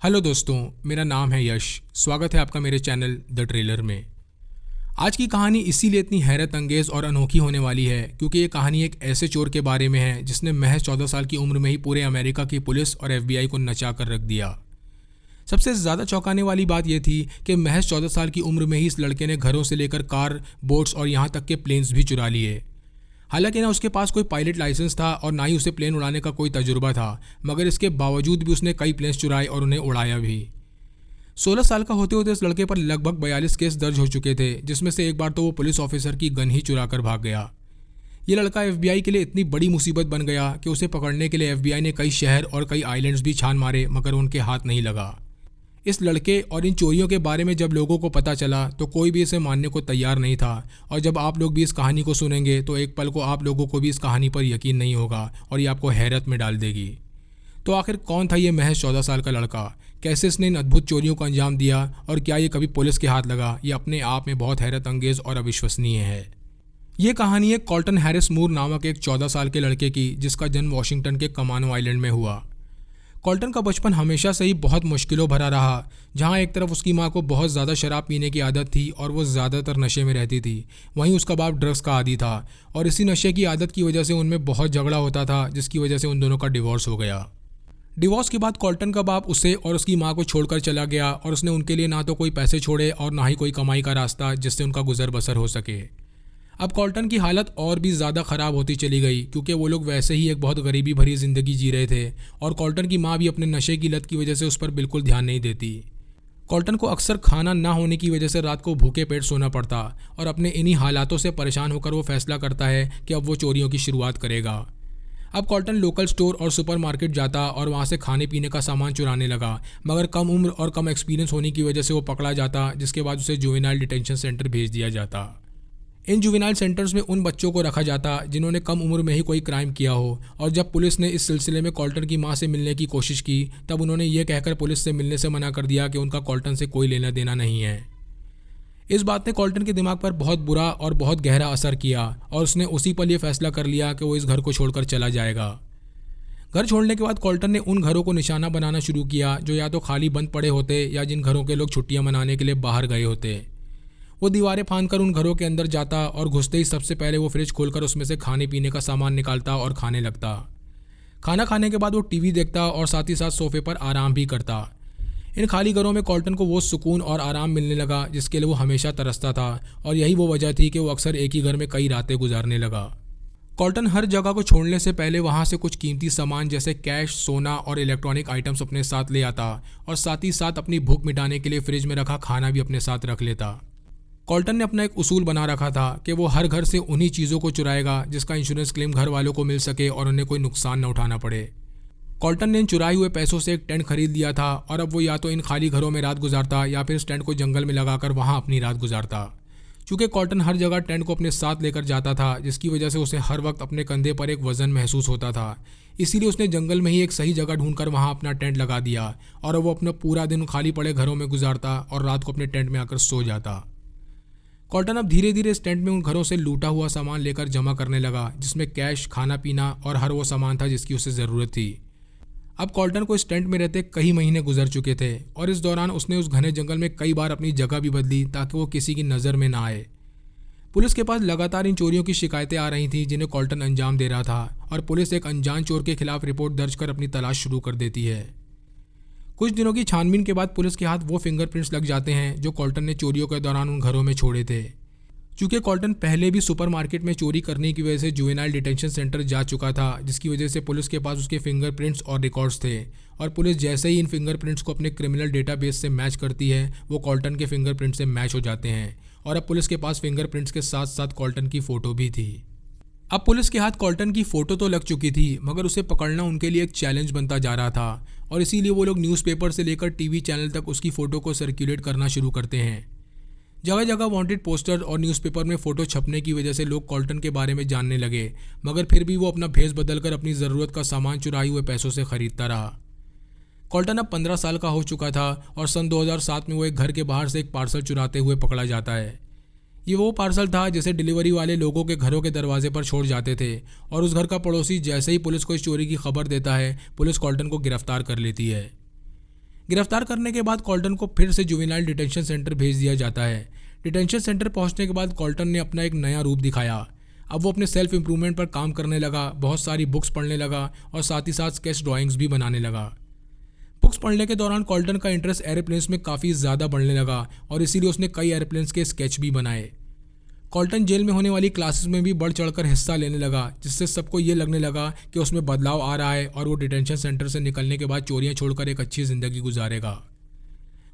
Hello दोस्तों, मेरा नाम है यश। स्वागत है आपका मेरे चैनल द ट्रेलर में। आज की कहानी इसीलिए इतनी हैरत अंगेज और अनोखी होने वाली है क्योंकि ये कहानी एक ऐसे चोर के बारे में है जिसने महज 14 साल की उम्र में ही पूरे अमेरिका की पुलिस और एफबीआई को नचा कर रख दिया। सबसे ज़्यादा चौंकाने वाली बात यह थी कि महज 14 साल की उम्र में ही इस लड़के ने घरों से लेकर कार, बोट्स और यहाँ तक के प्लेन्स भी चुरा लिए। हालांकि ना उसके पास कोई पायलट लाइसेंस था और ना ही उसे प्लेन उड़ाने का कोई तजुर्बा था, मगर इसके बावजूद भी उसने कई प्लेन्स चुराए और उन्हें उड़ाया भी। 16 साल का होते होते इस लड़के पर लगभग 42 केस दर्ज हो चुके थे, जिसमें से एक बार तो वो पुलिस ऑफिसर की गन ही चुरा कर भाग गया। ये लड़का एफबीआई के लिए इतनी बड़ी मुसीबत बन गया कि उसे पकड़ने के लिए एफबीआई ने कई शहर और कई आइलैंड्स भी छान मारे, मगर उनके हाथ नहीं लगा। इस लड़के और इन चोरियों के बारे में जब लोगों को पता चला तो कोई भी इसे मानने को तैयार नहीं था, और जब आप लोग भी इस कहानी को सुनेंगे तो एक पल को आप लोगों को भी इस कहानी पर यकीन नहीं होगा और ये आपको हैरत में डाल देगी। तो आखिर कौन था ये महज 14 साल का लड़का, कैसे इसने इन अद्भुत चोरियों को अंजाम दिया और क्या ये कभी पुलिस के हाथ लगा? ये अपने आप में बहुत हैरत अंगेज और अविश्वसनीय है। ये कहानी है कॉल्टन हैरिस मूर नामक एक 14 साल के लड़के की, जिसका जन्म वाशिंगटन के कमानो आइलैंड में हुआ। कॉल्टन का बचपन हमेशा से ही बहुत मुश्किलों भरा रहा, जहां एक तरफ उसकी मां को बहुत ज़्यादा शराब पीने की आदत थी और वो ज़्यादातर नशे में रहती थी, वहीं उसका बाप ड्रग्स का आदी था और इसी नशे की आदत की वजह से उनमें बहुत झगड़ा होता था, जिसकी वजह से उन दोनों का डिवोर्स हो गया। डिवोर्स के बाद कॉल्टन का बाप उसे और उसकी मां को छोड़कर चला गया और उसने उनके लिए ना तो कोई पैसे छोड़े और ना ही कोई कमाई का रास्ता जिससे उनका गुजर बसर हो सके। अब कॉल्टन की हालत और भी ज़्यादा ख़राब होती चली गई क्योंकि वो लोग वैसे ही एक बहुत गरीबी भरी ज़िंदगी जी रहे थे और कॉल्टन की माँ भी अपने नशे की लत की वजह से उस पर बिल्कुल ध्यान नहीं देती। कॉल्टन को अक्सर खाना ना होने की वजह से रात को भूखे पेट सोना पड़ता और अपने इन्हीं हालातों से परेशान होकर वो फैसला करता है कि अब वो चोरियों की शुरुआत करेगा। अब कॉल्टन लोकल स्टोर और सुपरमार्केट जाता और वहाँ से खाने पीने का सामान चुराने लगा, मगर कम उम्र और कम एक्सपीरियंस होने की वजह से वो पकड़ा जाता, जिसके बाद उसे जुवेनाइल डिटेंशन सेंटर भेज दिया जाता। इन जुवेनाइल सेंटर्स में उन बच्चों को रखा जाता जिन्होंने कम उम्र में ही कोई क्राइम किया हो, और जब पुलिस ने इस सिलसिले में कॉल्टन की मां से मिलने की कोशिश की तब उन्होंने ये कहकर पुलिस से मिलने से मना कर दिया कि उनका कॉल्टन से कोई लेना देना नहीं है। इस बात ने कॉल्टन के दिमाग पर बहुत बुरा और बहुत गहरा असर किया और उसने उसी पल ये फैसला कर लिया कि वो इस घर को छोड़कर चला जाएगा। घर छोड़ने के बाद कॉल्टन ने उन घरों को निशाना बनाना शुरू किया जो या तो खाली बंद पड़े होते या जिन घरों के लोग छुट्टियां मनाने के लिए बाहर गए होते। वो दीवारें फांदकर उन घरों के अंदर जाता और घुसते ही सबसे पहले वो फ्रिज खोलकर उसमें से खाने पीने का सामान निकालता और खाने लगता। खाना खाने के बाद वो टीवी देखता और साथ ही साथ सोफे पर आराम भी करता। इन खाली घरों में कॉल्टन को वो सुकून और आराम मिलने लगा जिसके लिए वो हमेशा तरसता था, और यही वो वजह थी कि वो अक्सर एक ही घर में कई रातें गुजारने लगा। कॉल्टन हर जगह को छोड़ने से पहले वहाँ से कुछ कीमती सामान जैसे कैश, सोना और इलेक्ट्रॉनिक आइटम्स अपने साथ ले आता और साथ ही साथ अपनी भूख मिटाने के लिए फ्रिज में रखा खाना भी अपने साथ रख लेता। कॉल्टन ने अपना एक उसूल बना रखा था कि वो हर घर से उन्हीं चीज़ों को चुराएगा जिसका इंश्योरेंस क्लेम घर वालों को मिल सके और उन्हें कोई नुकसान न उठाना पड़े। कॉल्टन ने इन चुराए हुए पैसों से एक टेंट खरीद लिया था और अब वो या तो इन खाली घरों में रात गुजारता या फिर इस टेंट को जंगल में लगाकर वहाँ अपनी रात गुजारता। चूँकि कॉल्टन हर जगह टेंट को अपने साथ लेकर जाता था, जिसकी वजह से उसे हर वक्त अपने कंधे पर एक वजन महसूस होता था, इसीलिए उसने जंगल में ही एक सही जगह ढूंढकर वहाँ अपना टेंट लगा दिया और वो अपना पूरा दिन खाली पड़े घरों में गुजारता और रात को अपने टेंट में आकर सो जाता। कॉल्टन अब धीरे धीरे इस टेंट में उन घरों से लूटा हुआ सामान लेकर जमा करने लगा, जिसमें कैश, खाना पीना और हर वो सामान था जिसकी उसे ज़रूरत थी। अब कॉल्टन को इस टेंट में रहते कई महीने गुजर चुके थे और इस दौरान उसने उस घने जंगल में कई बार अपनी जगह भी बदली ताकि वो किसी की नज़र में ना आए। पुलिस के पास लगातार इन चोरियों की शिकायतें आ रही थीं जिन्हें कॉल्टन अंजाम दे रहा था, और पुलिस एक अनजान चोर के खिलाफ रिपोर्ट दर्ज कर अपनी तलाश शुरू कर देती है। कुछ दिनों की छानबीन के बाद पुलिस के हाथ वो फिंगरप्रिंट्स लग जाते हैं जो कॉल्टन ने चोरियों के दौरान उन घरों में छोड़े थे। चूँकि कॉल्टन पहले भी सुपरमार्केट में चोरी करने की वजह से जुवेनाइल डिटेंशन सेंटर जा चुका था, जिसकी वजह से पुलिस के पास उसके फिंगरप्रिंट्स और रिकॉर्ड्स थे, और पुलिस जैसे ही इन फिंगरप्रिंट्स को अपने क्रिमिनल डेटाबेस से मैच करती है वो कॉल्टन के फिंगरप्रिंट से मैच हो जाते हैं, और अब पुलिस के पास फिंगरप्रिंट्स के साथ साथ कॉल्टन की फ़ोटो भी थी। अब पुलिस के हाथ कॉल्टन की फ़ोटो तो लग चुकी थी, मगर उसे पकड़ना उनके लिए एक चैलेंज बनता जा रहा था, और इसीलिए वो लोग न्यूज़पेपर से लेकर टीवी चैनल तक उसकी फ़ोटो को सर्कुलेट करना शुरू करते हैं। जगह जगह वांटेड पोस्टर और न्यूज़पेपर में फ़ोटो छपने की वजह से लोग कॉल्टन के बारे में जानने लगे, मगर फिर भी वो अपना भेष बदलकर अपनी ज़रूरत का सामान चुराए हुए पैसों से ख़रीदता रहा। कॉल्टन अब 15 साल का हो चुका था और सन 2007 में वो एक घर के बाहर से एक पार्सल चुराते हुए पकड़ा जाता है। ये वो पार्सल था जिसे डिलीवरी वाले लोगों के घरों के दरवाजे पर छोड़ जाते थे, और उस घर का पड़ोसी जैसे ही पुलिस को इस चोरी की खबर देता है, पुलिस कॉल्टन को गिरफ्तार कर लेती है। गिरफ्तार करने के बाद कॉल्टन को फिर से जुवेनाइल डिटेंशन सेंटर भेज दिया जाता है। डिटेंशन सेंटर पहुंचने के बाद कॉल्टन ने अपना एक नया रूप दिखाया। अब वो अपने सेल्फ इम्प्रूवमेंट पर काम करने लगा, बहुत सारी बुक्स पढ़ने लगा और साथ ही साथ स्केच ड्राइंग्स भी बनाने लगा। बुक्स पढ़ने के दौरान कॉल्टन का इंटरेस्ट एरोप्लेन्स में काफ़ी ज़्यादा बढ़ने लगा और इसीलिए उसने कई एरोप्लेन्स के स्केच भी बनाए। कॉल्टन जेल में होने वाली क्लासेस में भी बढ़ चढ़कर हिस्सा लेने लगा, जिससे सबको ये लगने लगा कि उसमें बदलाव आ रहा है और वो डिटेंशन सेंटर से निकलने के बाद चोरियां छोड़कर एक अच्छी ज़िंदगी गुजारेगा।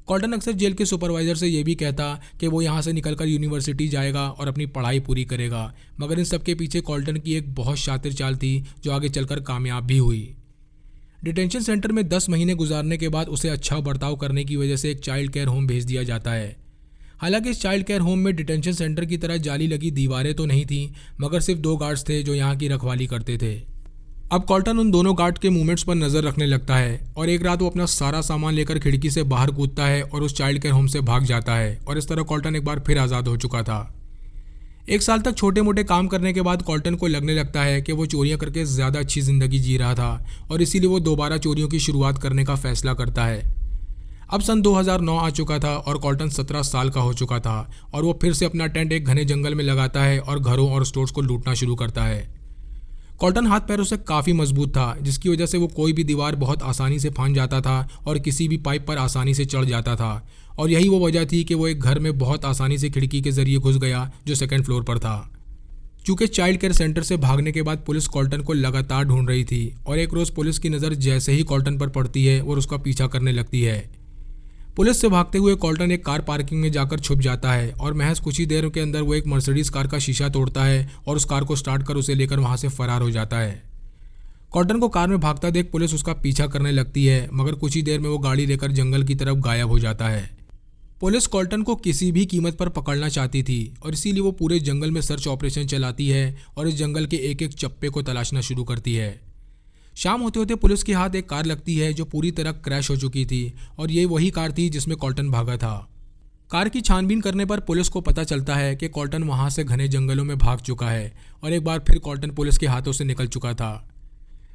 कॉल्टन अक्सर जेल के सुपरवाइजर से ये भी कहता कि वो यहाँ से निकलकर यूनिवर्सिटी जाएगा और अपनी पढ़ाई पूरी करेगा, मगर इन सब के पीछे कॉल्टन की एक बहुत शातिर चाल थी जो आगे चलकर कामयाब भी हुई। डिटेंशन सेंटर में 10 महीने गुजारने के बाद उसे अच्छा बर्ताव करने की वजह से एक चाइल्ड केयर होम भेज दिया जाता है। हालांकि इस चाइल्ड केयर होम में डिटेंशन सेंटर की तरह जाली लगी दीवारें तो नहीं थीं, मगर सिर्फ 2 गार्ड्स थे जो यहाँ की रखवाली करते थे। अब कॉल्टन उन दोनों गार्ड के मूवमेंट्स पर नज़र रखने लगता है और एक रात वो अपना सारा सामान लेकर खिड़की से बाहर कूदता है और उस चाइल्ड केयर होम से भाग जाता है और इस तरह कॉल्टन एक बार फिर आज़ाद हो चुका था। 1 साल तक छोटे मोटे काम करने के बाद कॉल्टन को लगने लगता है कि वो चोरियां करके ज़्यादा अच्छी ज़िंदगी जी रहा था और इसीलिए वो दोबारा चोरियों की शुरुआत करने का फैसला करता है। अब सन 2009 आ चुका था और कॉल्टन 17 साल का हो चुका था और वो फिर से अपना टेंट एक घने जंगल में लगाता है और घरों और स्टोर्स को लूटना शुरू करता है। कॉल्टन हाथ पैरों से काफ़ी मजबूत था, जिसकी वजह से वो कोई भी दीवार बहुत आसानी से फांद जाता था और किसी भी पाइप पर आसानी से चढ़ जाता था और यही वो वजह थी कि वो एक घर में बहुत आसानी से खिड़की के जरिए घुस गया जो 2nd फ्लोर पर था। चूँकि चाइल्ड केयर सेंटर से भागने के बाद पुलिस कॉल्टन को लगातार ढूंढ रही थी और एक रोज़ पुलिस की नज़र जैसे ही कॉल्टन पर पड़ती है और उसका पीछा करने लगती है। पुलिस से भागते हुए कॉल्टन एक कार पार्किंग में जाकर छुप जाता है और महज कुछ ही देर के अंदर वो एक मर्सिडीज कार का शीशा तोड़ता है और उस कार को स्टार्ट कर उसे लेकर वहां से फरार हो जाता है। कॉल्टन को कार में भागता देख पुलिस उसका पीछा करने लगती है, मगर कुछ ही देर में वो गाड़ी लेकर जंगल की तरफ गायब हो जाता है। पुलिस कॉल्टन को किसी भी कीमत पर पकड़ना चाहती थी और इसीलिए वो पूरे जंगल में सर्च ऑपरेशन चलाती है और इस जंगल के एक एक चप्पे को तलाशना शुरू करती है। शाम होते होते पुलिस के हाथ एक कार लगती है जो पूरी तरह क्रैश हो चुकी थी और ये वही कार थी जिसमें कॉल्टन भागा था। कार की छानबीन करने पर पुलिस को पता चलता है कि कॉल्टन वहां से घने जंगलों में भाग चुका है और एक बार फिर कॉल्टन पुलिस के हाथों से निकल चुका था।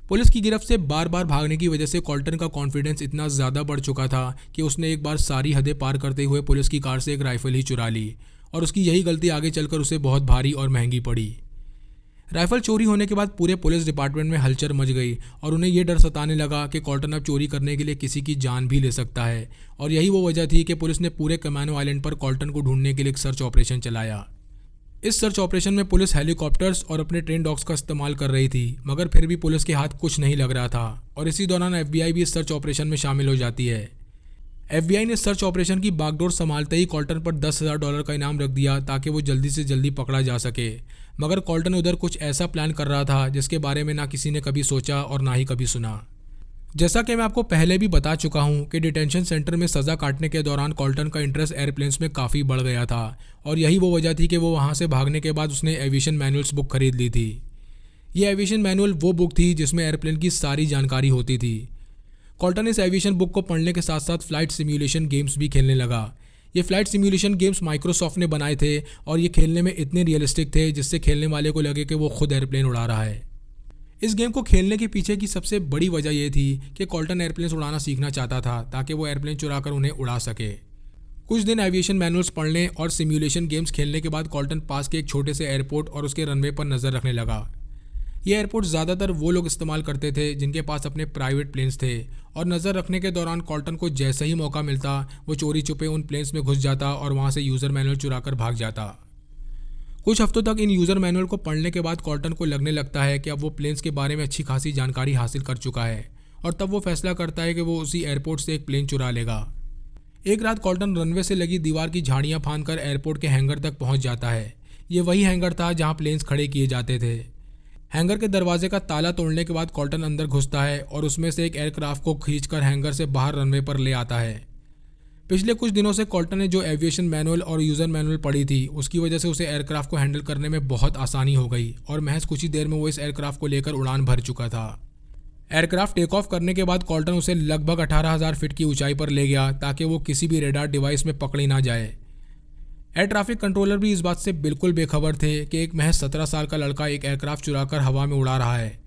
पुलिस की गिरफ्त से बार बार भागने की वजह से कॉल्टन का कॉन्फिडेंस इतना ज़्यादा बढ़ चुका था कि उसने एक बार सारी हदें पार करते हुए पुलिस की कार से एक राइफल ही चुरा ली और उसकी यही गलती आगे चलकर उसे बहुत भारी और महंगी पड़ी। राइफल चोरी होने के बाद पूरे पुलिस डिपार्टमेंट में हलचल मच गई और उन्हें यह डर सताने लगा कि कॉल्टन अब चोरी करने के लिए किसी की जान भी ले सकता है और यही वो वजह थी कि पुलिस ने पूरे कैमानो आइलैंड पर कॉल्टन को ढूंढने के लिए एक सर्च ऑपरेशन चलाया। इस सर्च ऑपरेशन में पुलिस हेलीकॉप्टर्स और अपने ट्रेन डॉग्स का इस्तेमाल कर रही थी, मगर फिर भी पुलिस के हाथ कुछ नहीं लग रहा था और इसी दौरान FBI भी इस सर्च ऑपरेशन में शामिल हो जाती है। FBI ने सर्च ऑपरेशन की बागडोर संभालते ही कॉल्टन पर $10,000 का इनाम रख दिया ताकि वो जल्दी से जल्दी पकड़ा जा सके, मगर कॉल्टन उधर कुछ ऐसा प्लान कर रहा था जिसके बारे में ना किसी ने कभी सोचा और ना ही कभी सुना। जैसा कि मैं आपको पहले भी बता चुका हूं कि डिटेंशन सेंटर में सज़ा काटने के दौरान कॉल्टन का इंटरेस्ट एयरप्लेन्स में काफ़ी बढ़ गया था और यही वो वजह थी कि वो वहां से भागने के बाद उसने एविएशन मैनुअल्स बुक खरीद ली थी। ये एविएशन मैनुअल वो बुक थी जिसमें एयरप्लेन की सारी जानकारी होती थी। कॉल्टन इस एविएशन बुक को पढ़ने के साथ साथ फ्लाइट सिम्युलेशन गेम्स भी खेलने लगा। ये फ्लाइट सिम्युलेशन गेम्स माइक्रोसॉफ्ट ने बनाए थे और ये खेलने में इतने रियलिस्टिक थे जिससे खेलने वाले को लगे कि वो खुद एयरप्लेन उड़ा रहा है। इस गेम को खेलने के पीछे की सबसे बड़ी वजह यह थी कि कॉल्टन एयरप्लेन उड़ाना सीखना चाहता था ताकि वो एयरप्लेन चुराकर उन्हें उड़ा सके। कुछ दिन एविएशन मैनुअल्स पढ़ने और सिम्युलेशन गेम्स खेलने के बाद कॉल्टन पास के एक छोटे से एयरपोर्ट और उसके रनवे पर नज़र रखने लगा। ये एयरपोर्ट ज़्यादातर वो लोग इस्तेमाल करते थे जिनके पास अपने प्राइवेट प्लेन्स थे और नज़र रखने के दौरान कॉल्टन को जैसे ही मौका मिलता वो चोरी छुपे उन प्लेन्स में घुस जाता और वहाँ से यूज़र मैनुअल चुराकर भाग जाता। कुछ हफ्तों तक इन यूज़र मैनुअल को पढ़ने के बाद कॉल्टन को लगने लगता है कि अब वो प्लेन्स के बारे में अच्छी खासी जानकारी हासिल कर चुका है और तब वो फैसला करता है कि वो उसी एयरपोर्ट से एक प्लेन चुरा लेगा। एक रात कॉल्टन रनवे से लगी दीवार की झाड़ियाँ फांदकर एयरपोर्ट के हैंगर तक पहुँच जाता है। ये वही हैंगर था जहाँ प्लेन्स खड़े किए जाते थे। हैंगर के दरवाजे का ताला तोड़ने के बाद कॉल्टन अंदर घुसता है और उसमें से एक एयरक्राफ्ट को खींचकर हैंगर से बाहर रनवे पर ले आता है। पिछले कुछ दिनों से कॉल्टन ने जो एविएशन मैनुअल और यूज़र मैनुअल पढ़ी थी उसकी वजह से उसे एयरक्राफ्ट को हैंडल करने में बहुत आसानी हो गई और महज कुछ ही देर में वो इस एयरक्राफ्ट को लेकर उड़ान भर चुका था। एयरक्राफ्ट टेक ऑफ करने के बाद कॉल्टन उसे लगभग 18,000 फीट की ऊंचाई पर ले गया ताकि वो किसी भी रेडार डिवाइस में पकड़ी ना जाए। एयर ट्रैफिक कंट्रोलर भी इस बात से बिल्कुल बेखबर थे कि एक महज 17 साल का लड़का एक एयरक्राफ्ट चुराकर हवा में उड़ा रहा है।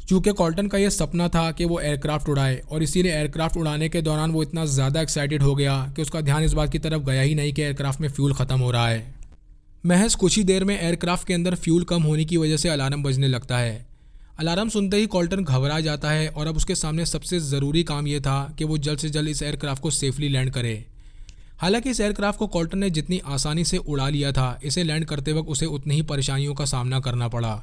चूँकि कॉल्टन का यह सपना था कि वो एयरक्राफ्ट उड़ाए और इसीलिए एयरक्राफ्ट उड़ाने के दौरान वो इतना ज़्यादा एक्साइटेड हो गया कि उसका ध्यान इस बात की तरफ गया ही नहीं कि एयरक्राफ्ट में फ्यूल ख़त्म हो रहा है। महज कुछ ही देर में एयरक्राफ्ट के अंदर फ्यूल कम होने की वजह से अलार्म बजने लगता है। अलार्म सुनते ही कॉल्टन घबरा जाता है और अब उसके सामने सबसे ज़रूरी काम यह था कि वो जल्द से जल्द इस एयरक्राफ्ट को सेफली लैंड करे। हालांकि इस एयरक्राफ्ट को कॉल्टन ने जितनी आसानी से उड़ा लिया था, इसे लैंड करते वक्त उसे उतनी ही परेशानियों का सामना करना पड़ा।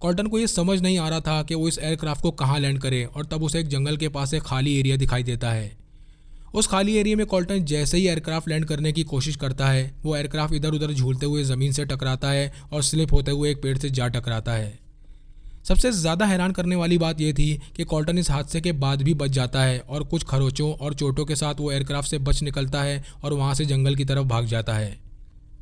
कॉल्टन को ये समझ नहीं आ रहा था कि वो इस एयरक्राफ्ट को कहाँ लैंड करे और तब उसे एक जंगल के पास एक खाली एरिया दिखाई देता है। उस खाली एरिया में कॉल्टन जैसे ही एयरक्राफ्ट लैंड करने की कोशिश करता है, वो एयरक्राफ्ट इधर उधर झूलते हुए ज़मीन से टकराता है और स्लिप होते हुए एक पेड़ से जा टकराता है। सबसे ज़्यादा हैरान करने वाली बात यह थी कि कॉल्टन इस हादसे के बाद भी बच जाता है और कुछ खरोचों और चोटों के साथ वो एयरक्राफ्ट से बच निकलता है और वहाँ से जंगल की तरफ भाग जाता है।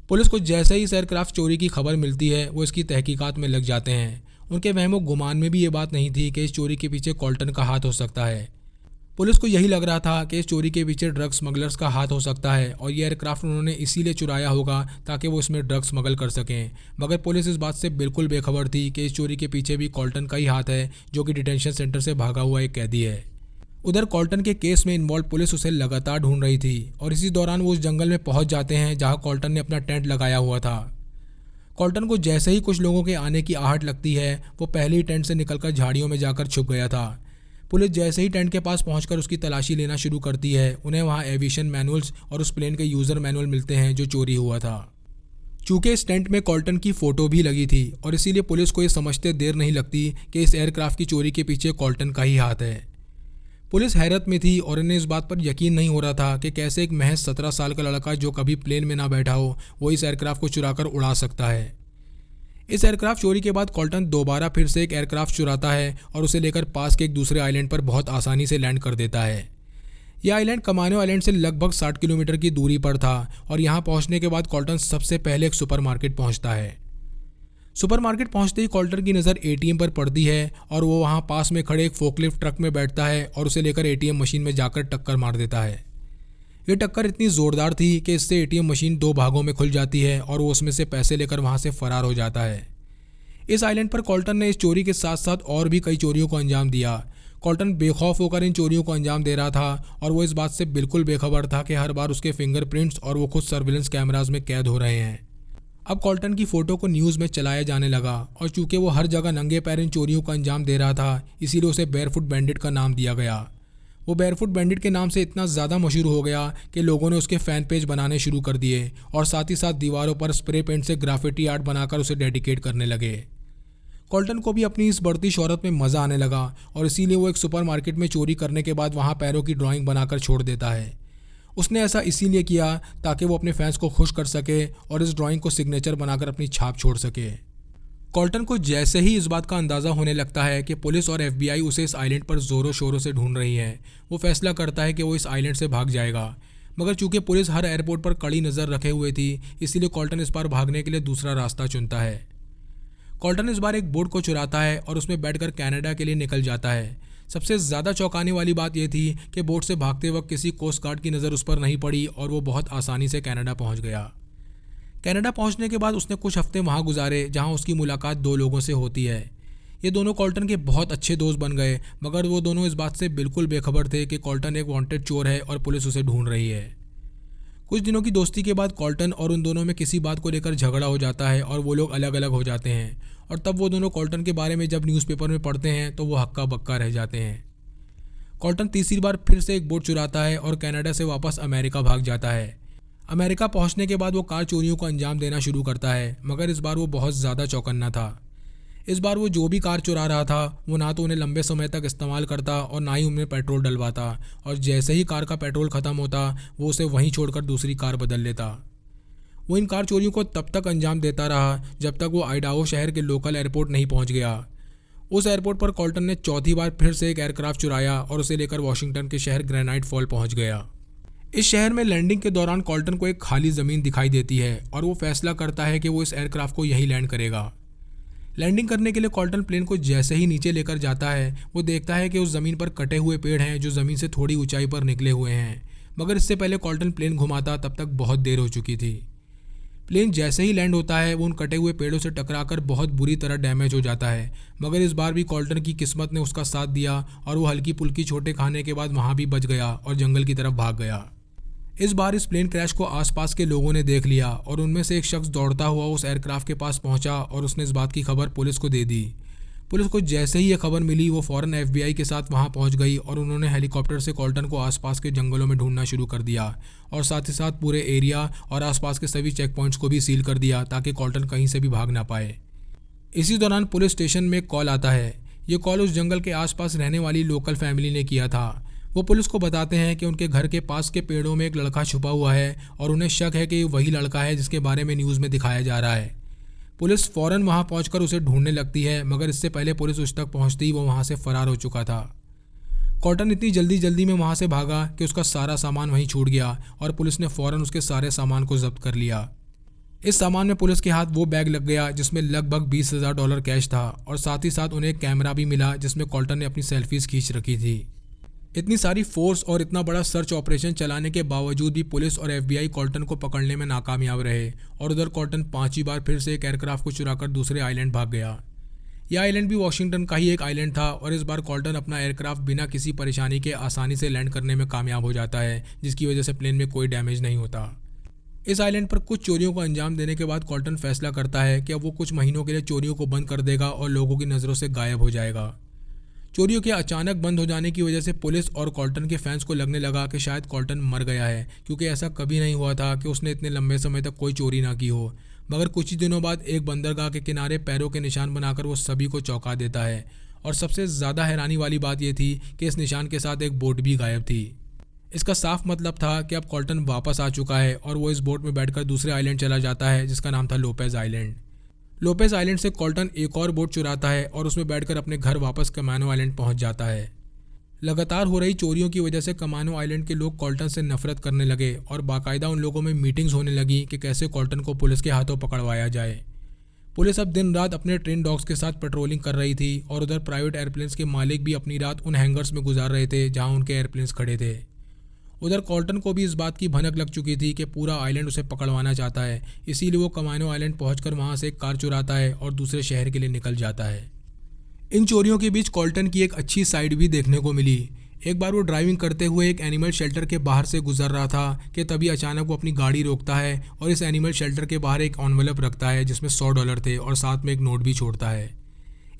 पुलिस को जैसे ही इस एयरक्राफ्ट चोरी की खबर मिलती है, वो इसकी तहकीकात में लग जाते हैं। उनके वहमो गुमान में भी ये बात नहीं थी कि इस चोरी के पीछे कॉल्टन का हाथ हो सकता है। पुलिस को यही लग रहा था कि इस चोरी के पीछे ड्रग स्मगलर्स का हाथ हो सकता है और ये एयरक्राफ्ट उन्होंने इसीलिए चुराया होगा ताकि वो इसमें ड्रग स्मगल कर सकें। मगर पुलिस इस बात से बिल्कुल बेखबर थी कि इस चोरी के पीछे भी कॉल्टन का ही हाथ है, जो कि डिटेंशन सेंटर से भागा हुआ एक कैदी है। उधर कॉल्टन के केस में इन्वॉल्व पुलिस उसे लगातार ढूंढ रही थी और इसी दौरान वो उस जंगल में पहुंच जाते हैं जहां कॉल्टन ने अपना टेंट लगाया हुआ था। कॉल्टन को जैसे ही कुछ लोगों के आने की आहट लगती है, वो पहले ही टेंट से निकलकर झाड़ियों में जाकर छुप गया था। पुलिस जैसे ही टेंट के पास पहुंचकर उसकी तलाशी लेना शुरू करती है, उन्हें वहां एविएशन मैनुअल्स और उस प्लेन के यूज़र मैनुअल मिलते हैं जो चोरी हुआ था। चूँकि इस टेंट में कॉल्टन की फ़ोटो भी लगी थी और इसीलिए पुलिस को ये समझते देर नहीं लगती कि इस एयरक्राफ्ट की चोरी के पीछे कॉल्टन का ही हाथ है। पुलिस हैरत में थी और इन्हें इस बात पर यकीन नहीं हो रहा था कि कैसे एक महज 17 साल का लड़का जो कभी प्लेन में ना बैठा हो, वो इस एयरक्राफ्ट को चुराकर उड़ा सकता है। इस एयरक्राफ्ट चोरी के बाद कॉल्टन दोबारा फिर से एक एयरक्राफ्ट चुराता है और उसे लेकर पास के एक दूसरे आइलैंड पर बहुत आसानी से लैंड कर देता है। यह आइलैंड कमानो आइलैंड से लगभग 60 किलोमीटर की दूरी पर था और यहाँ पहुँचने के बाद कॉल्टन सबसे पहले एक सुपरमार्केट पहुँचता है। सुपरमार्केट पहुँचते ही कॉल्टन की नज़र एटीएम पर पड़ती है और वो वहाँ पास में खड़े एक फोकलिफ्ट ट्रक में बैठता है और उसे लेकर एटीएम मशीन में जाकर टक्कर मार देता है। ये टक्कर इतनी ज़ोरदार थी कि इससे एटीएम मशीन 2 भागों में खुल जाती है और वो उसमें से पैसे लेकर वहाँ से फरार हो जाता है। इस आइलैंड पर कॉल्टन ने इस चोरी के साथ साथ और भी कई चोरियों को अंजाम दिया। कॉल्टन बेखौफ होकर इन चोरियों को अंजाम दे रहा था और वो इस बात से बिल्कुल बेखबर था कि हर बार उसके फिंगरप्रिंट्स और वो खुद सर्विलेंस कैमराज में कैद हो रहे हैं। अब कॉल्टन की फ़ोटो को न्यूज़ में चलाया जाने लगा और चूँकि वो हर जगह नंगे पैर इन चोरियों का अंजाम दे रहा था, इसीलिए उसे बेयरफुट बैंडिट का नाम दिया गया। वो बेयरफुट बैंडिट के नाम से इतना ज़्यादा मशहूर हो गया कि लोगों ने उसके फ़ैन पेज बनाने शुरू कर दिए और साथ ही साथ दीवारों पर स्प्रे पेंट से ग्राफिटी आर्ट बनाकर उसे डेडिकेट करने लगे। कॉल्टन को भी अपनी इस बढ़ती शोहरत में मज़ा आने लगा और इसीलिए वो एक सुपरमार्केट में चोरी करने के बाद वहाँ पैरों की ड्राइंग बनाकर छोड़ देता है। उसने ऐसा इसीलिए किया ताकि वो अपने फैंस को खुश कर सके और इस ड्राइंग को सिग्नेचर बनाकर अपनी छाप छोड़ सके। कॉल्टन को जैसे ही इस बात का अंदाज़ा होने लगता है कि पुलिस और एफबीआई उसे इस आइलैंड पर ज़ोरों शोरों से ढूंढ रही है, वो फैसला करता है कि वो इस आइलैंड से भाग जाएगा। मगर चूंकि पुलिस हर एयरपोर्ट पर कड़ी नज़र रखे हुए थी, इसीलिए कॉल्टन इस बार भागने के लिए दूसरा रास्ता चुनता है। कॉल्टन इस बार एक बोट को चुराता है और उसमें बैठकर कनाडा के लिए निकल जाता है। सबसे ज़्यादा चौंकाने वाली बात यह थी कि बोट से भागते वक्त किसी कोस्ट गार्ड की नज़र उस पर नहीं पड़ी और वो बहुत आसानी से कनाडा पहुंच गया। कनाडा पहुंचने के बाद उसने कुछ हफ्ते वहां गुजारे जहां उसकी मुलाकात 2 लोगों से होती है। ये दोनों कॉल्टन के बहुत अच्छे दोस्त बन गए, मगर वो दोनों इस बात से बिल्कुल बेखबर थे कि कॉल्टन एक वांटेड चोर है और पुलिस उसे ढूंढ रही है। कुछ दिनों की दोस्ती के बाद कॉल्टन और उन दोनों में किसी बात को लेकर झगड़ा हो जाता है और वो लोग अलग अलग हो जाते हैं और तब वो दोनों कॉल्टन के बारे में जब न्यूज़पेपर में पढ़ते हैं तो वो हक्का बक्का रह जाते हैं। कॉल्टन तीसरी बार फिर से एक बोट चुराता है और कनाडा से वापस अमेरिका भाग जाता है। अमेरिका पहुंचने के बाद वो कार चोरियों को अंजाम देना शुरू करता है, मगर इस बार वो बहुत ज़्यादा चौकन्ना था। इस बार वो जो भी कार चुरा रहा था वो ना तो उन्हें लंबे समय तक इस्तेमाल करता और ना ही उनमें पेट्रोल डलवाता, और जैसे ही कार का पेट्रोल ख़त्म होता वो उसे वहीं छोड़कर दूसरी कार बदल लेता। वो इन कार चोरियों को तब तक अंजाम देता रहा जब तक वो आइडाहो शहर के लोकल एयरपोर्ट नहीं पहुंच गया। उस एयरपोर्ट पर कॉल्टन ने चौथी बार फिर से एक एयरक्राफ्ट चुराया और उसे लेकर वॉशिंगटन के शहर ग्रेनाइट फॉल पहुंच गया। इस शहर में लैंडिंग के दौरान कॉल्टन को एक खाली ज़मीन दिखाई देती है और वो फैसला करता है कि वो इस एयरक्राफ्ट को यहीं लैंड करेगा। लैंडिंग करने के लिए कॉल्टन प्लेन को जैसे ही नीचे लेकर जाता है वो देखता है कि उस ज़मीन पर कटे हुए पेड़ हैं जो ज़मीन से थोड़ी ऊंचाई पर निकले हुए हैं, मगर इससे पहले कॉल्टन प्लेन घुमाता तब तक बहुत देर हो चुकी थी। प्लेन जैसे ही लैंड होता है वो उन कटे हुए पेड़ों से टकराकर बहुत बुरी तरह डैमेज हो जाता है, मगर इस बार भी कॉल्टन की किस्मत ने उसका साथ दिया और वो हल्की पुल्की छोटे खाने के बाद वहाँ भी बच गया और जंगल की तरफ भाग गया। इस बार इस प्लेन क्रैश को आसपास के लोगों ने देख लिया और उनमें से एक शख्स दौड़ता हुआ उस एयरक्राफ्ट के पास पहुंचा और उसने इस बात की खबर पुलिस को दे दी। पुलिस को जैसे ही यह खबर मिली वो फौरन FBI के साथ वहां पहुंच गई और उन्होंने हेलीकॉप्टर से कॉल्टन को आसपास के जंगलों में ढूंढना शुरू कर दिया और साथ ही साथ पूरे एरिया और आसपास के सभी चेक पॉइंट्स को भी सील कर दिया ताकि कॉल्टन कहीं से भी भाग ना पाए। इसी दौरान पुलिस स्टेशन में एक कॉल आता है। ये कॉल उस जंगल के आसपास रहने वाली लोकल फैमिली ने किया था। वो पुलिस को बताते हैं कि उनके घर के पास के पेड़ों में एक लड़का छुपा हुआ है और उन्हें शक है कि वही लड़का है जिसके बारे में न्यूज़ में दिखाया जा रहा है। पुलिस फौरन वहां पहुंचकर उसे ढूंढने लगती है, मगर इससे पहले पुलिस उस तक पहुंचती ही वो वहां से फरार हो चुका था। कॉल्टन इतनी जल्दी में वहां से भागा कि उसका सारा सामान वहीं छूट गया और पुलिस ने फौरन उसके सारे सामान को जब्त कर लिया। इस सामान में पुलिस के हाथ वो बैग लग गया जिसमें लगभग $20,000 कैश था और साथ ही साथ उन्हें एक कैमरा भी मिला जिसमें कॉल्टन ने अपनी सेल्फीज खींच रखी थी। इतनी सारी फोर्स और इतना बड़ा सर्च ऑपरेशन चलाने के बावजूद भी पुलिस और FBI कॉल्टन को पकड़ने में नाकामयाब रहे और उधर कॉल्टन 5वीं बार फिर से एक एयरक्राफ्ट को चुराकर दूसरे आइलैंड भाग गया। यह आइलैंड भी वॉशिंगटन का ही एक आइलैंड था और इस बार कॉल्टन अपना एयरक्राफ्ट बिना किसी परेशानी के आसानी से लैंड करने में कामयाब हो जाता है, जिसकी वजह से प्लेन में कोई डैमेज नहीं होता। इस आइलैंड पर कुछ चोरियों को अंजाम देने के बाद कॉल्टन फैसला करता है कि अब वो कुछ महीनों के लिए चोरियों को बंद कर देगा और लोगों की नज़रों से गायब हो जाएगा। चोरियों के अचानक बंद हो जाने की वजह से पुलिस और कॉल्टन के फैंस को लगने लगा कि शायद कॉल्टन मर गया है, क्योंकि ऐसा कभी नहीं हुआ था कि उसने इतने लंबे समय तक कोई चोरी ना की हो। मगर कुछ ही दिनों बाद एक बंदरगाह के किनारे पैरों के निशान बनाकर वो सभी को चौंका देता है और सबसे ज़्यादा हैरानी वाली बात यह थी कि इस निशान के साथ एक बोट भी गायब थी। इसका साफ मतलब था कि अब कॉल्टन वापस आ चुका है और वो इस बोट में बैठकर दूसरे आइलैंड चला जाता है जिसका नाम था लोपेज आइलैंड। लोपेज आइलैंड से कॉल्टन एक और बोट चुराता है और उसमें बैठकर अपने घर वापस कमानो आइलैंड पहुंच जाता है। लगातार हो रही चोरियों की वजह से कमानो आइलैंड के लोग कॉल्टन से नफरत करने लगे और बाकायदा उन लोगों में मीटिंग्स होने लगी कि कैसे कॉल्टन को पुलिस के हाथों पकड़वाया जाए। पुलिस अब दिन रात अपने ट्रेन डॉग्स के साथ पेट्रोलिंग कर रही थी और उधर प्राइवेट एयरप्लेन्स के मालिक भी अपनी रात उन हैंगर्स में गुजार रहे थे जहाँ उनके एयरप्लेन्स खड़े थे। उधर कॉल्टन को भी इस बात की भनक लग चुकी थी कि पूरा आइलैंड उसे पकड़वाना चाहता है, इसीलिए वो कमानो आइलैंड पहुंचकर वहां से एक कार चुराता है और दूसरे शहर के लिए निकल जाता है। इन चोरियों के बीच कॉल्टन की एक अच्छी साइड भी देखने को मिली। एक बार वो ड्राइविंग करते हुए एक एनिमल शेल्टर के बाहर से गुजर रहा था कि तभी अचानक वो अपनी गाड़ी रोकता है और इस एनिमल शेल्टर के बाहर एक एनवेलप रखता है जिसमें $100 थे और साथ में एक नोट भी छोड़ता है।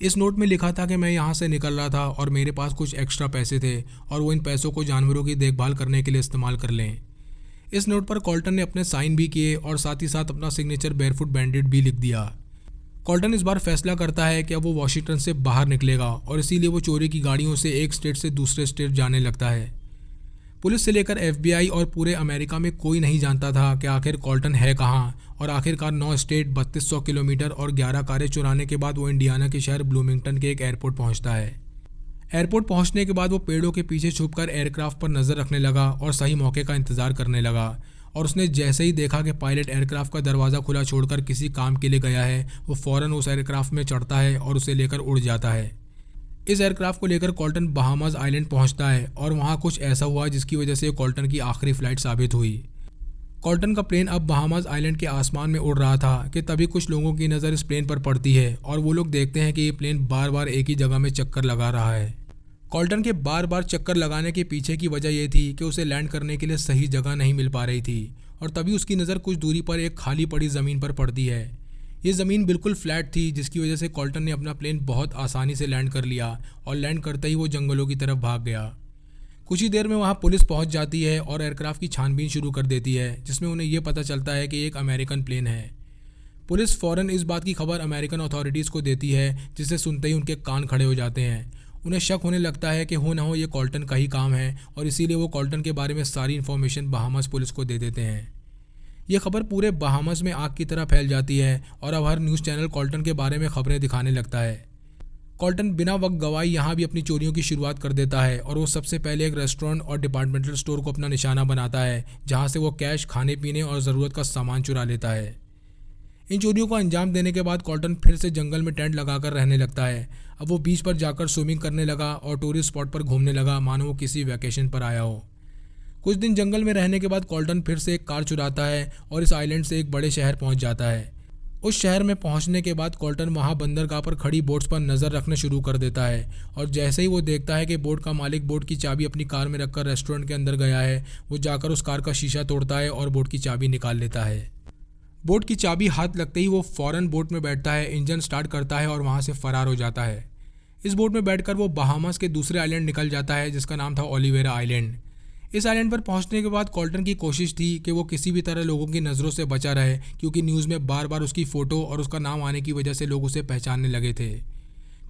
इस नोट में लिखा था कि मैं यहाँ से निकल रहा था और मेरे पास कुछ एक्स्ट्रा पैसे थे और वो इन पैसों को जानवरों की देखभाल करने के लिए इस्तेमाल कर लें। इस नोट पर कॉल्टन ने अपने साइन भी किए और साथ ही साथ अपना सिग्नेचर बेयरफुट बैंडिट भी लिख दिया। कॉल्टन इस बार फैसला करता है कि अब वो वॉशिंगटन से बाहर निकलेगा और इसीलिए वो चोरी की गाड़ियों से एक स्टेट से दूसरे स्टेट जाने लगता है। पुलिस से लेकर FBI और पूरे अमेरिका में कोई नहीं जानता था कि आखिर कॉल्टन है कहाँ और आखिरकार 9 स्टेट 3200 किलोमीटर और 11 कारें चुराने के बाद वो इंडियाना के शहर ब्लूमिंगटन के एक एयरपोर्ट पहुंचता है। एयरपोर्ट पहुंचने के बाद वो पेड़ों के पीछे छुपकर एयरक्राफ्ट पर नज़र रखने लगा और सही मौके का इंतज़ार करने लगा और उसने जैसे ही देखा कि पायलट एयरक्राफ्ट का दरवाज़ा खुला छोड़कर किसी काम के लिए गया है, वो फ़ौरन उस एयरक्राफ्ट में चढ़ता है और उसे लेकर उड़ जाता है। इस एयरक्राफ्ट को लेकर कॉल्टन बहामास आइलैंड पहुंचता है और वहां कुछ ऐसा हुआ जिसकी वजह से कॉल्टन की आखिरी फ्लाइट साबित हुई। कॉल्टन का प्लेन अब बहामास आइलैंड के आसमान में उड़ रहा था कि तभी कुछ लोगों की नज़र इस प्लेन पर पड़ती है और वो लोग देखते हैं कि ये प्लेन बार बार एक ही जगह में चक्कर लगा रहा है। कॉल्टन के बार बार चक्कर लगाने के पीछे की वजह ये थी कि उसे लैंड करने के लिए सही जगह नहीं मिल पा रही थी और तभी उसकी नज़र कुछ दूरी पर एक खाली पड़ी ज़मीन पर पड़ती है। ये ज़मीन बिल्कुल फ्लैट थी जिसकी वजह से कॉल्टन ने अपना प्लेन बहुत आसानी से लैंड कर लिया और लैंड करते ही वो जंगलों की तरफ भाग गया। कुछ ही देर में वहाँ पुलिस पहुँच जाती है और एयरक्राफ्ट की छानबीन शुरू कर देती है जिसमें उन्हें ये पता चलता है कि एक अमेरिकन प्लेन है। पुलिस फ़ौरन इस बात की खबर अमेरिकन अथॉरिटीज़ को देती है जिसे सुनते ही उनके कान खड़े हो जाते हैं। उन्हें शक होने लगता है कि हो ना हो ये कॉल्टन का ही काम है और इसीलिए वो कॉल्टन के बारे में सारी इन्फॉर्मेशन बहामास पुलिस को दे देते हैं। ये खबर पूरे बहामास में आग की तरह फैल जाती है और अब हर न्यूज़ चैनल कॉल्टन के बारे में खबरें दिखाने लगता है। कॉल्टन बिना वक्त गवाए यहाँ भी अपनी चोरियों की शुरुआत कर देता है और वो सबसे पहले एक रेस्टोरेंट और डिपार्टमेंटल स्टोर को अपना निशाना बनाता है जहाँ से वो कैश, खाने पीने और ज़रूरत का सामान चुरा लेता है। इन चोरियों को अंजाम देने के बाद कॉल्टन फिर से जंगल में टेंट लगाकर रहने लगता है। अब वो बीच पर जाकर स्विमिंग करने लगा और टूरिस्ट स्पॉट पर घूमने लगा मानो वो किसी वैकेशन पर आया हो। कुछ दिन जंगल में रहने के बाद कॉल्टन फिर से एक कार चुराता है और इस आइलैंड से एक बड़े शहर पहुंच जाता है। उस शहर में पहुंचने के बाद कॉल्टन वहां बंदरगाह पर खड़ी बोट्स पर नज़र रखना शुरू कर देता है और जैसे ही वो देखता है कि बोट का मालिक बोट की चाबी अपनी कार में रखकर रेस्टोरेंट के अंदर गया है, वो जाकर उस कार का शीशा तोड़ता है और बोट की चाबी निकाल लेता है। बोट की चाबी हाथ लगते ही वो फौरन बोट में बैठता है, इंजन स्टार्ट करता है और वहाँ से फरार हो जाता है। इस बोट में बैठकर वो बहामास के दूसरे आइलैंड निकल जाता है जिसका नाम था ओलिवेरा आइलैंड। इस आइलैंड पर पहुंचने के बाद कॉल्टन की कोशिश थी कि वो किसी भी तरह लोगों की नज़रों से बचा रहे, क्योंकि न्यूज़ में बार बार उसकी फ़ोटो और उसका नाम आने की वजह से लोग उसे पहचानने लगे थे।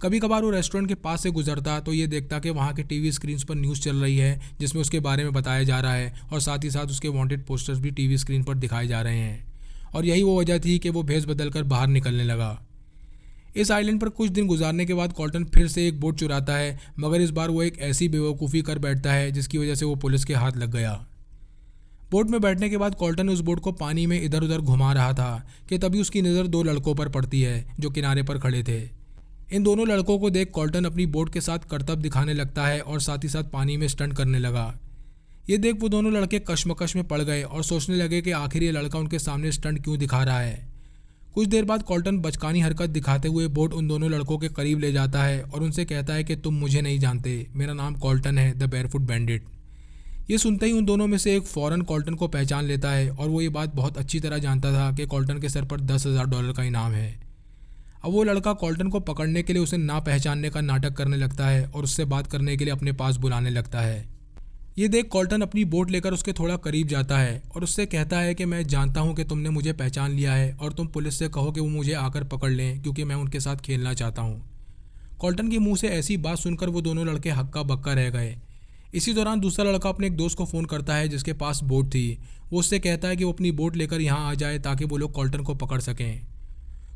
कभी कभार वो रेस्टोरेंट के पास से गुजरता तो ये देखता कि वहाँ के टीवी स्क्रीन्स पर न्यूज़ चल रही है जिसमें उसके बारे में बताया जा रहा है और साथ ही साथ उसके वांटेड पोस्टर्स भी टीवी स्क्रीन पर दिखाए जा रहे हैं। और यही वो वजह थी कि वो भेष बदल कर बाहर निकलने लगा। इस आइलैंड पर कुछ दिन गुजारने के बाद कॉल्टन फिर से एक बोट चुराता है, मगर इस बार वो एक ऐसी बेवकूफ़ी कर बैठता है जिसकी वजह से वो पुलिस के हाथ लग गया। बोट में बैठने के बाद कॉल्टन उस बोट को पानी में इधर उधर घुमा रहा था कि तभी उसकी नज़र दो लड़कों पर पड़ती है जो किनारे पर खड़े थे। इन दोनों लड़कों को देख कॉल्टन अपनी बोट के साथ करतब दिखाने लगता है और साथ ही साथ पानी में स्टंट करने लगा। ये देख वो दोनों लड़के कश्मकश में पड़ गए और सोचने लगे कि आखिर ये लड़का उनके सामने स्टंट क्यों दिखा रहा है। कुछ देर बाद कॉल्टन बचकानी हरकत दिखाते हुए बोट उन दोनों लड़कों के करीब ले जाता है और उनसे कहता है कि तुम मुझे नहीं जानते, मेरा नाम कॉल्टन है, द बेयरफुट बैंडिट। ये सुनते ही उन दोनों में से एक फ़ौरन कॉल्टन को पहचान लेता है और वो ये बात बहुत अच्छी तरह जानता था कि कॉल्टन के सर पर $10,000 का इनाम है। अब वो लड़का कॉल्टन को पकड़ने के लिए उसे ना पहचानने का नाटक करने लगता है और उससे बात करने के लिए अपने पास बुलाने लगता है। ये देख कॉल्टन अपनी बोट लेकर उसके थोड़ा करीब जाता है और उससे कहता है कि मैं जानता हूँ कि तुमने मुझे पहचान लिया है और तुम पुलिस से कहो कि वो मुझे आकर पकड़ लें, क्योंकि मैं उनके साथ खेलना चाहता हूँ। कॉल्टन के मुंह से ऐसी बात सुनकर वो दोनों लड़के हक्का बक्का रह गए। इसी दौरान दूसरा लड़का अपने एक दोस्त को फ़ोन करता है जिसके पास बोट थी। वो उससे कहता है कि वो अपनी बोट लेकर यहाँ आ जाए ताकि वो लोग कॉल्टन को पकड़ सकें।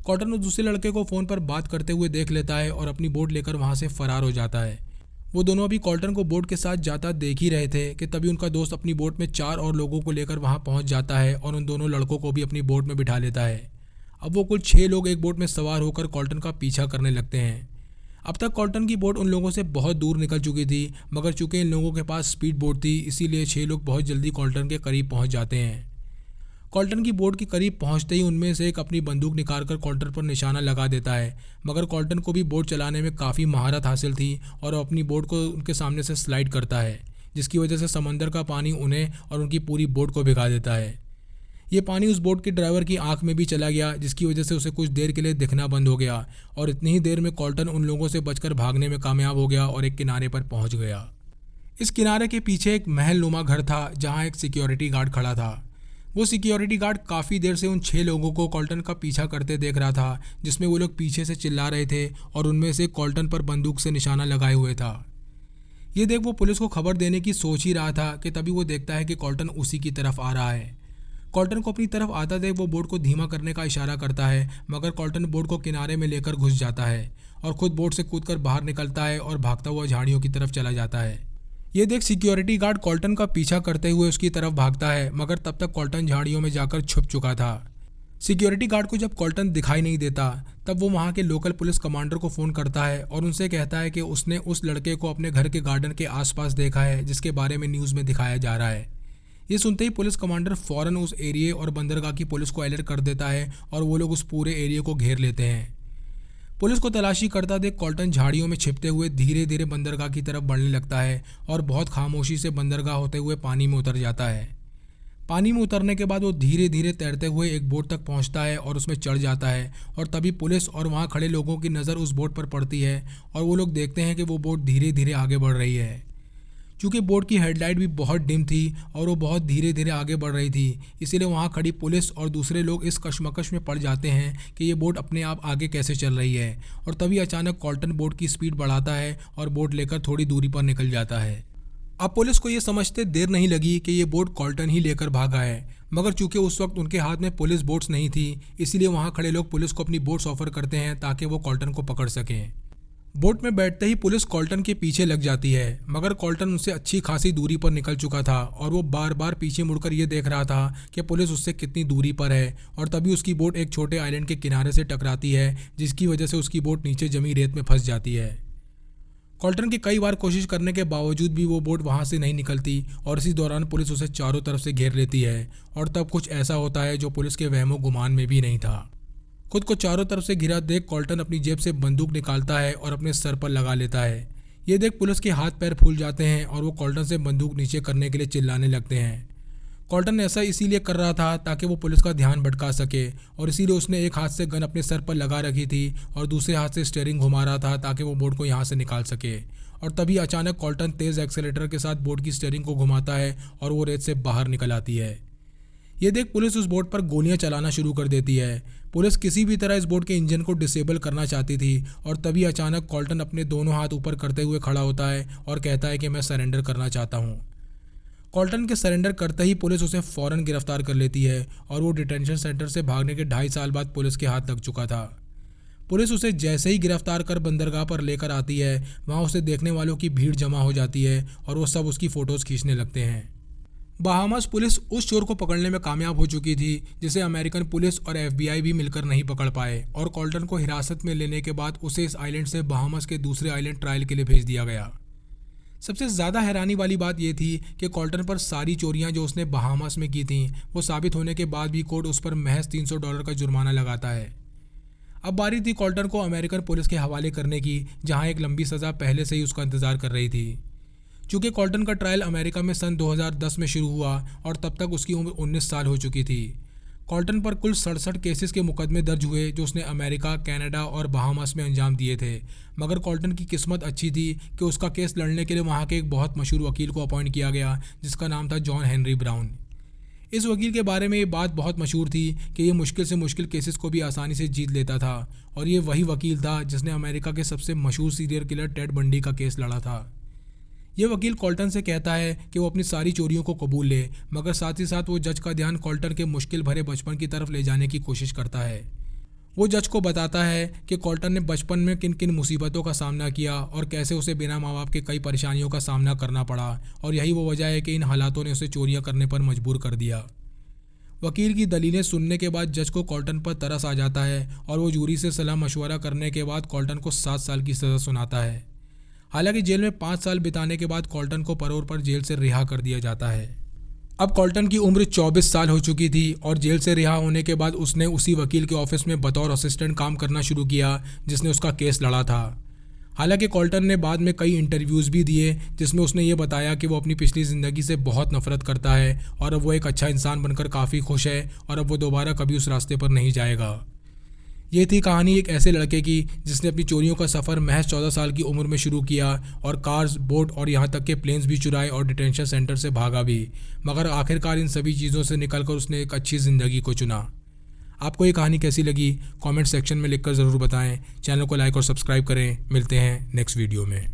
कॉल्टन उस दूसरे लड़के को फ़ोन पर बात करते हुए देख लेता है और अपनी बोट लेकर वहाँ से फरार हो जाता है। वो दोनों अभी कॉल्टन को बोट के साथ जाता देख ही रहे थे कि तभी उनका दोस्त अपनी बोट में 4 और लोगों को लेकर वहाँ पहुँच जाता है और उन दोनों लड़कों को भी अपनी बोट में बिठा लेता है। अब वो कुल 6 लोग एक बोट में सवार होकर कॉल्टन का पीछा करने लगते हैं। अब तक कॉल्टन की बोट उन लोगों से बहुत दूर निकल चुकी थी, मगर चूंकि इन लोगों के पास स्पीड बोट थी इसीलिए 6 लोग बहुत जल्दी कॉल्टन के करीब पहुँच जाते हैं। कॉल्टन की बोट के करीब पहुंचते ही उनमें से एक अपनी बंदूक निकालकर कॉल्टन पर निशाना लगा देता है, मगर कॉल्टन को भी बोट चलाने में काफ़ी महारत हासिल थी और वो अपनी बोट को उनके सामने से स्लाइड करता है, जिसकी वजह से समंदर का पानी उन्हें और उनकी पूरी बोट को भिगा देता है। ये पानी उस बोट के ड्राइवर की आंख में भी चला गया, जिसकी वजह से उसे कुछ देर के लिए दिखना बंद हो गया और इतनी ही देर में कॉल्टन उन लोगों से बचकर भागने में कामयाब हो गया और एक किनारे पर पहुँच गया। इस किनारे के पीछे एक महल नुमा घर था जहाँ एक सिक्योरिटी गार्ड खड़ा था। वो सिक्योरिटी गार्ड काफ़ी देर से उन 6 लोगों को कॉल्टन का पीछा करते देख रहा था, जिसमें वो लोग पीछे से चिल्ला रहे थे और उनमें से कॉल्टन पर बंदूक से निशाना लगाए हुए था। ये देख वो पुलिस को खबर देने की सोच ही रहा था कि तभी वो देखता है कि कॉल्टन उसी की तरफ आ रहा है। कॉल्टन को अपनी तरफ आता देख वो बोट को धीमा करने का इशारा करता है, मगर कॉल्टन बोट को किनारे में लेकर घुस जाता है और खुद बोट से कूदकर बाहर निकलता है और भागता हुआ झाड़ियों की तरफ चला जाता है। ये देख सिक्योरिटी गार्ड कॉल्टन का पीछा करते हुए उसकी तरफ भागता है, मगर तब तक कॉल्टन झाड़ियों में जाकर छुप चुका था। सिक्योरिटी गार्ड को जब कॉल्टन दिखाई नहीं देता तब वो वहाँ के लोकल पुलिस कमांडर को फ़ोन करता है और उनसे कहता है कि उसने उस लड़के को अपने घर के गार्डन के आसपास देखा है जिसके बारे में न्यूज़ में दिखाया जा रहा है। ये सुनते ही पुलिस कमांडर फ़ौरन उस एरिया और बंदरगाह की पुलिस को अलर्ट कर देता है और वो लोग उस पूरे एरिया को घेर लेते हैं। पुलिस को तलाशी करता देख कॉल्टन झाड़ियों में छिपते हुए धीरे धीरे बंदरगाह की तरफ बढ़ने लगता है और बहुत खामोशी से बंदरगाह होते हुए पानी में उतर जाता है। पानी में उतरने के बाद वो धीरे धीरे तैरते हुए एक बोट तक पहुंचता है और उसमें चढ़ जाता है और तभी पुलिस और वहां खड़े लोगों की नज़र उस बोट पर पड़ती है और वो लोग देखते हैं कि वो बोट धीरे धीरे आगे बढ़ रही है। चूँकि बोट की हेडलाइट भी बहुत डिम थी और वो बहुत धीरे धीरे आगे बढ़ रही थी, इसीलिए वहाँ खड़ी पुलिस और दूसरे लोग इस कश्मकश में पड़ जाते हैं कि ये बोट अपने आप आगे कैसे चल रही है। और तभी अचानक कॉल्टन बोट की स्पीड बढ़ाता है और बोट लेकर थोड़ी दूरी पर निकल जाता है। अब पुलिस को ये समझते देर नहीं लगी कि ये बोट कॉल्टन ही लेकर भागा है, मगर चूँकि उस वक्त उनके हाथ में पुलिस बोट्स नहीं थी, इसीलिए वहाँ खड़े लोग पुलिस को अपनी बोट्स ऑफर करते हैं ताकि वो कॉल्टन को पकड़ सकें। बोट में बैठते ही पुलिस कॉल्टन के पीछे लग जाती है, मगर कॉल्टन उनसे अच्छी खासी दूरी पर निकल चुका था और वो बार बार पीछे मुड़कर ये देख रहा था कि पुलिस उससे कितनी दूरी पर है। और तभी उसकी बोट एक छोटे आइलैंड के किनारे से टकराती है, जिसकी वजह से उसकी बोट नीचे जमी रेत में फंस जाती है। कॉल्टन की कई बार कोशिश करने के बावजूद भी वो बोट वहाँ से नहीं निकलती और इसी दौरान पुलिस उसे चारों तरफ से घेर लेती है और तब कुछ ऐसा होता है जो पुलिस के वहमो गुमान में भी नहीं था। खुद को चारों तरफ से घिरा देख कॉल्टन अपनी जेब से बंदूक निकालता है और अपने सर पर लगा लेता है। ये देख पुलिस के हाथ पैर फूल जाते हैं और वो कॉल्टन से बंदूक नीचे करने के लिए चिल्लाने लगते हैं। कॉल्टन ऐसा इसीलिए कर रहा था ताकि वो पुलिस का ध्यान भटका सके और इसीलिए उसने एक हाथ से गन अपने सर पर लगा रखी थी और दूसरे हाथ से स्टीयरिंग घुमा रहा था ताकि वो बोट को यहाँ से निकाल सके। और तभी अचानक कॉल्टन तेज़ एक्सेलेरेटर के साथ बोट की स्टीयरिंग को घुमाता है और वो रेत से बाहर निकल आती है। ये देख पुलिस उस बोट पर गोलियां चलाना शुरू कर देती है। पुलिस किसी भी तरह इस बोट के इंजन को डिसेबल करना चाहती थी और तभी अचानक कॉल्टन अपने दोनों हाथ ऊपर करते हुए खड़ा होता है और कहता है कि मैं सरेंडर करना चाहता हूँ। कॉल्टन के सरेंडर करते ही पुलिस उसे फ़ौरन गिरफ्तार कर लेती है और वो डिटेंशन सेंटर से भागने के 2.5 साल बाद पुलिस के हाथ लग चुका था। पुलिस उसे जैसे ही गिरफ्तार कर बंदरगाह पर लेकर आती है, वहाँ उसे देखने वालों की भीड़ जमा हो जाती है और वो सब उसकी फ़ोटोज़ खींचने लगते हैं। बहामास पुलिस उस चोर को पकड़ने में कामयाब हो चुकी थी जिसे अमेरिकन पुलिस और FBI भी मिलकर नहीं पकड़ पाए और कॉल्टन को हिरासत में लेने के बाद उसे इस आइलैंड से बहामास के दूसरे आइलैंड ट्रायल के लिए भेज दिया गया। सबसे ज़्यादा हैरानी वाली बात यह थी कि कॉल्टन पर सारी चोरियां जो उसने बहामास में की थीं वो साबित होने के बाद भी कोर्ट उस पर महज $300 का जुर्माना लगाता है। अब बारी थी कॉल्टन को अमेरिकन पुलिस के हवाले करने की, जहां एक लंबी सज़ा पहले से ही उसका इंतज़ार कर रही थी। चूँकि कॉल्टन का ट्रायल अमेरिका में सन 2010 में शुरू हुआ और तब तक उसकी उम्र 19 साल हो चुकी थी। कॉल्टन पर कुल 67 केसेस के मुकदमे दर्ज हुए जो उसने अमेरिका, कनाडा और बहामास में अंजाम दिए थे। मगर कॉल्टन की किस्मत अच्छी थी कि उसका केस लड़ने के लिए वहाँ के एक बहुत मशहूर वकील को अपॉइंट किया गया जिसका नाम था जॉन हेनरी ब्राउन। इस वकील के बारे में ये बात बहुत मशहूर थी कि ये मुश्किल से मुश्किल केसेस को भी आसानी से जीत लेता था और ये वही वकील था जिसने अमेरिका के सबसे मशहूर सीरियल किलर टेड बंडी का केस लड़ा था। ये वकील कॉल्टन से कहता है कि वो अपनी सारी चोरियों को कबूल ले, मगर साथ ही साथ वो जज का ध्यान कॉल्टन के मुश्किल भरे बचपन की तरफ ले जाने की कोशिश करता है। वो जज को बताता है कि कॉल्टन ने बचपन में किन किन मुसीबतों का सामना किया और कैसे उसे बिना माँ बाप के कई परेशानियों का सामना करना पड़ा और यही वो वजह है कि इन हालातों ने उसे चोरियाँ करने पर मजबूर कर दिया। वकील की दलीलें सुनने के बाद जज को कॉल्टन पर तरस आ जाता है और वो जूरी से सलाह मशवरा करने के बाद कॉल्टन को 7 साल की सज़ा सुनाता है। हालांकि जेल में 5 साल बिताने के बाद कॉल्टन को पैरोल पर जेल से रिहा कर दिया जाता है। अब कॉल्टन की उम्र 24 साल हो चुकी थी और जेल से रिहा होने के बाद उसने उसी वकील के ऑफिस में बतौर असिस्टेंट काम करना शुरू किया जिसने उसका केस लड़ा था। हालांकि कॉल्टन ने बाद में कई इंटरव्यूज़ भी दिए जिसमें उसने ये बताया कि वो अपनी पिछली ज़िंदगी से बहुत नफरत करता है और अब वो एक अच्छा इंसान बनकर काफ़ी खुश है और अब वो दोबारा कभी उस रास्ते पर नहीं जाएगा। ये थी कहानी एक ऐसे लड़के की जिसने अपनी चोरियों का सफ़र महज 14 साल की उम्र में शुरू किया और कार्स, बोट और यहाँ तक के प्लेन्स भी चुराए और डिटेंशन सेंटर से भागा भी, मगर आखिरकार इन सभी चीज़ों से निकलकर उसने एक अच्छी ज़िंदगी को चुना। आपको ये कहानी कैसी लगी कमेंट सेक्शन में लिखकर ज़रूर बताएं। चैनल को लाइक और सब्सक्राइब करें। मिलते हैं नेक्स्ट वीडियो में।